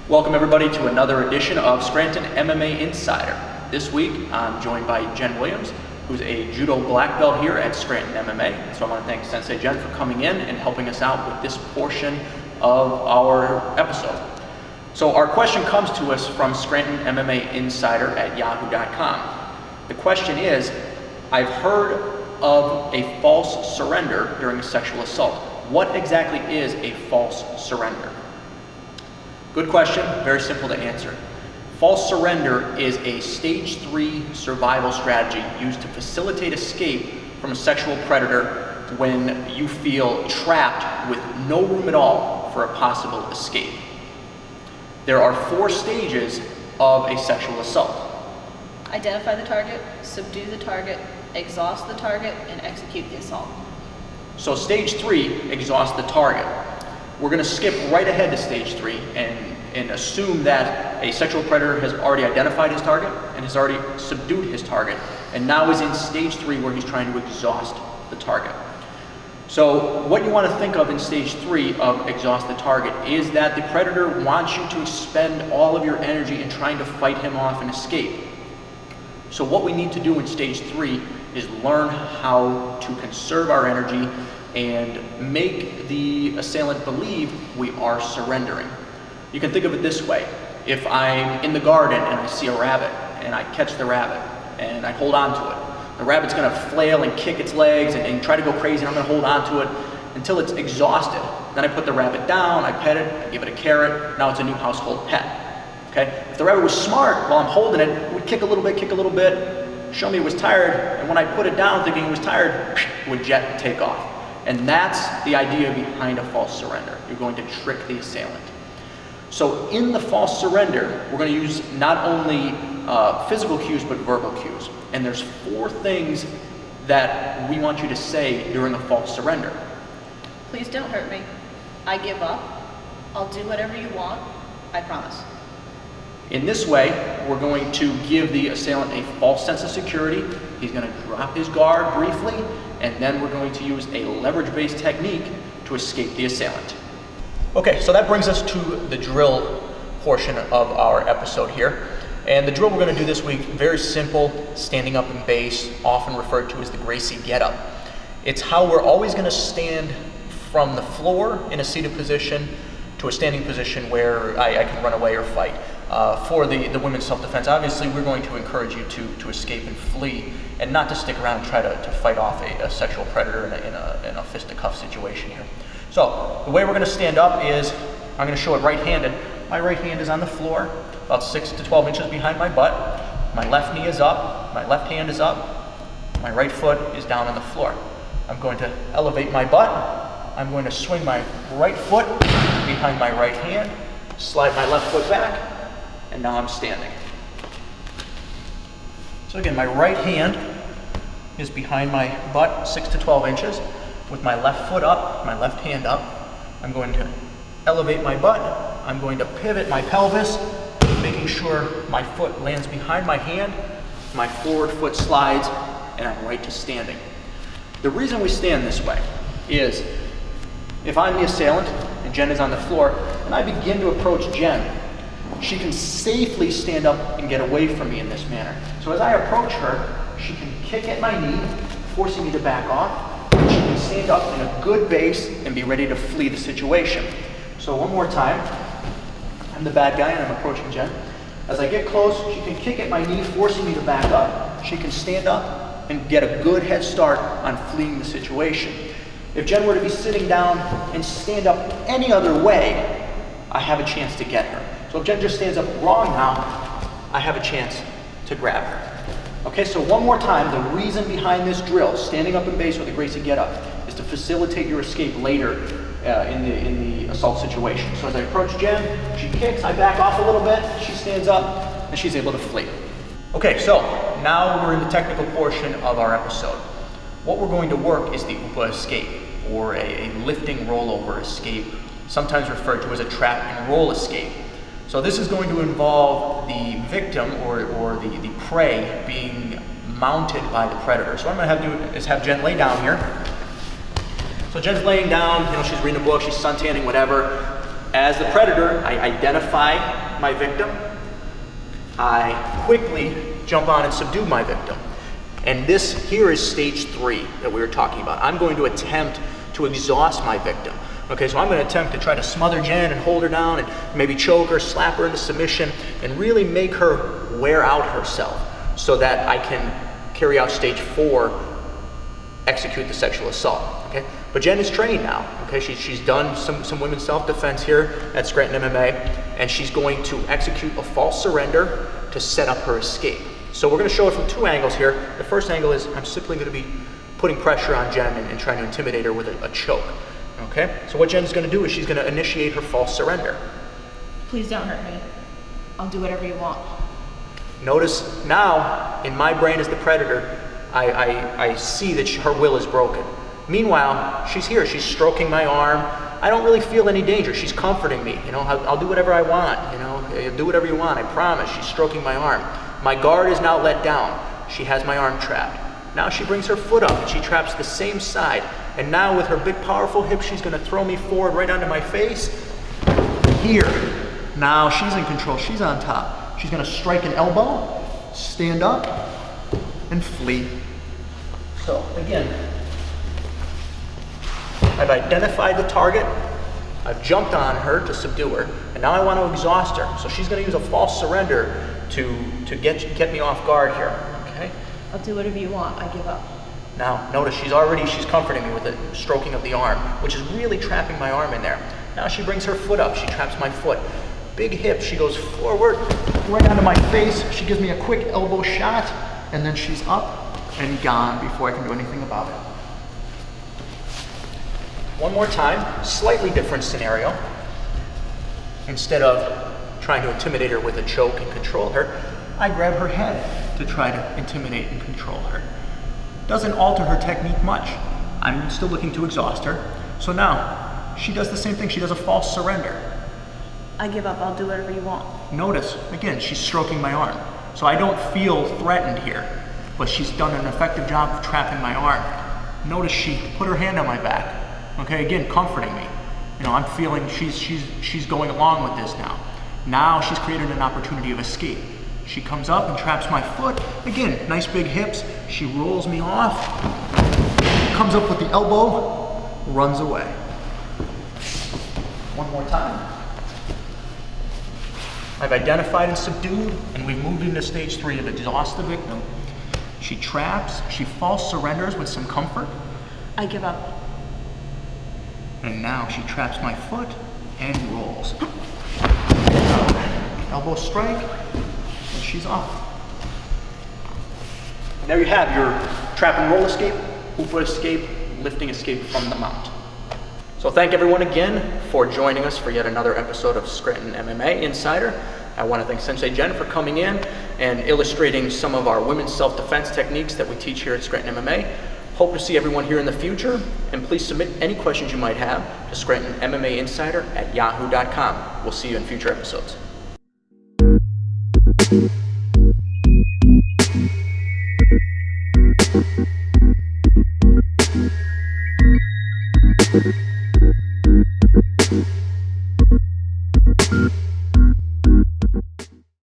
Welcome everybody to another edition of Scranton MMA Insider. This week I'm joined by Jen Williams, who's a judo black belt here at Scranton MMA. So I want to thank Sensei Jen for coming in and helping us out with this portion of our episode. So our question comes to us from Scranton MMA Insider at yahoo.com. The question is, I've heard of a false surrender during a sexual assault. What exactly is a false surrender? Good question, very simple to answer. False surrender is a stage 3 survival strategy used to facilitate escape from a sexual predator when you feel trapped with no room at all for a possible escape. There are 4 stages of a sexual assault. Identify the target, subdue the target, exhaust the target, and execute the assault. So stage 3, exhaust the target. We're going to skip right ahead to stage 3 and assume that a sexual predator has already identified his target and has already subdued his target, and now is in stage 3 where he's trying to exhaust the target. So what you want to think of in stage 3 of exhaust the target is that the predator wants you to expend all of your energy in trying to fight him off and escape. So what we need to do in stage 3 is learn how to conserve our energy and make the assailant believe we are surrendering. You can think of it this way. If I'm in the garden and I see a rabbit and I catch the rabbit and I hold on to it, the rabbit's gonna flail and kick its legs and try to go crazy, and I'm gonna hold on to it until it's exhausted. Then I put the rabbit down, I pet it, I give it a carrot, now it's a new household pet. Okay? If the rabbit was smart, while I'm holding it, it would kick a little bit, show me it was tired, and when I put it down thinking it was tired, it would jet and take off. And that's the idea behind a false surrender. You're going to trick the assailant. So in the false surrender, we're going to use not only physical cues, but verbal cues. And there's 4 things that we want you to say during a false surrender. Please don't hurt me. I give up. I'll do whatever you want. I promise. In this way, we're going to give the assailant a false sense of security. He's going to drop his guard briefly, and then we're going to use a leverage-based technique to escape the assailant. Okay, so that brings us to the drill portion of our episode here. And the drill we're going to do this week, very simple, standing up in base, often referred to as the Gracie get-up. It's how we're always going to stand from the floor in a seated position to a standing position where I can run away or fight. For the women's self-defense, obviously we're going to encourage you to escape and flee, and not to stick around and try to fight off a sexual predator in a fist-to-cuff situation here. So the way we're going to stand up is, I'm going to show it right-handed. My right hand is on the floor, about 6 to 12 inches behind my butt. My left knee is up, my left hand is up, my right foot is down on the floor. I'm going to elevate my butt. I'm going to swing my right foot behind my right hand, slide my left foot back, and now I'm standing. So again, my right hand is behind my butt, 6 to 12 inches. With my left foot up, my left hand up, I'm going to elevate my butt. I'm going to pivot my pelvis, making sure my foot lands behind my hand, my forward foot slides, and I'm right to standing. The reason we stand this way is if I'm the assailant and Jen is on the floor and I begin to approach Jen, she can safely stand up and get away from me in this manner. So as I approach her, she can kick at my knee, forcing me to back off. And she can stand up in a good base and be ready to flee the situation. So one more time. I'm the bad guy and I'm approaching Jen. As I get close, she can kick at my knee, forcing me to back up. She can stand up and get a good head start on fleeing the situation. If Jen were to be sitting down and stand up any other way, I have a chance to get her. So if Jen just stands up wrong now, I have a chance to grab her. Okay, so one more time, the reason behind this drill, standing up in base with a Gracie get-up, is to facilitate your escape later in the assault situation. So as I approach Jen, she kicks, I back off a little bit, she stands up, and she's able to flee. Okay, so now we're in the technical portion of our episode. What we're going to work is the UPA escape, or a lifting rollover escape, sometimes referred to as a trap and roll escape. So this is going to involve the victim or the prey being mounted by the predator. So what I'm going to have to do is have Jen lay down here. So Jen's laying down, she's reading a book, she's suntanning, whatever. As the predator, I identify my victim. I quickly jump on and subdue my victim. And this here is stage 3 that we were talking about. I'm going to attempt to exhaust my victim. Okay, so I'm going to attempt to try to smother Jen and hold her down and maybe choke her, slap her into submission, and really make her wear out herself so that I can carry out stage 4, execute the sexual assault. Okay, but Jen is trained now. Okay, she's done some women's self-defense here at Scranton MMA, and she's going to execute a false surrender to set up her escape. So we're going to show it from 2 angles here. The first angle is I'm simply going to be putting pressure on Jen and trying to intimidate her with a choke. Okay, so what Jen's going to do is she's going to initiate her false surrender. Please don't hurt me. I'll do whatever you want. Notice now, in my brain as the predator, I see that her will is broken. Meanwhile, she's here, she's stroking my arm. I don't really feel any danger. She's comforting me. I'll do whatever I want. Do whatever you want, I promise. She's stroking my arm. My guard is now let down. She has my arm trapped. Now she brings her foot up and she traps the same side. And now with her big powerful hip, she's going to throw me forward right onto my face. Here. Now she's in control. She's on top. She's going to strike an elbow, stand up, and flee. So again, I've identified the target. I've jumped on her to subdue her, and now I want to exhaust her. So she's going to use a false surrender to get me off guard here. Okay. I'll do whatever you want. I give up. Now notice she's comforting me with a stroking of the arm, which is really trapping my arm in there. Now she brings her foot up. She traps my foot. Big hip. She goes forward, right onto my face. She gives me a quick elbow shot, and then she's up and gone before I can do anything about it. One more time, slightly different scenario. Instead of trying to intimidate her with a choke and control her, I grab her head to try to intimidate and control her. Doesn't alter her technique much. I'm still looking to exhaust her. So now, she does the same thing. She does a false surrender. I give up. I'll do whatever you want. Notice, again, she's stroking my arm. So I don't feel threatened here, but she's done an effective job of trapping my arm. Notice she put her hand on my back. Okay, again, comforting me. I'm feeling she's going along with this now. Now she's created an opportunity of escape. She comes up and traps my foot. Again, nice big hips. She rolls me off, comes up with the elbow, runs away. One more time. I've identified and subdued, and we've moved into stage 3 of exhaust the victim. She traps, she false surrenders with some comfort. I give up. And now she traps my foot and rolls. Elbow strike, and she's off. And there you have your trap and roll escape, hoop foot escape, lifting escape from the mount. So thank everyone again for joining us for yet another episode of Scranton MMA Insider. I want to thank Sensei Jen for coming in and illustrating some of our women's self-defense techniques that we teach here at Scranton MMA. Hope to see everyone here in the future, and please submit any questions you might have to ScrantonMMAinsider@yahoo.com. We'll see you in future episodes.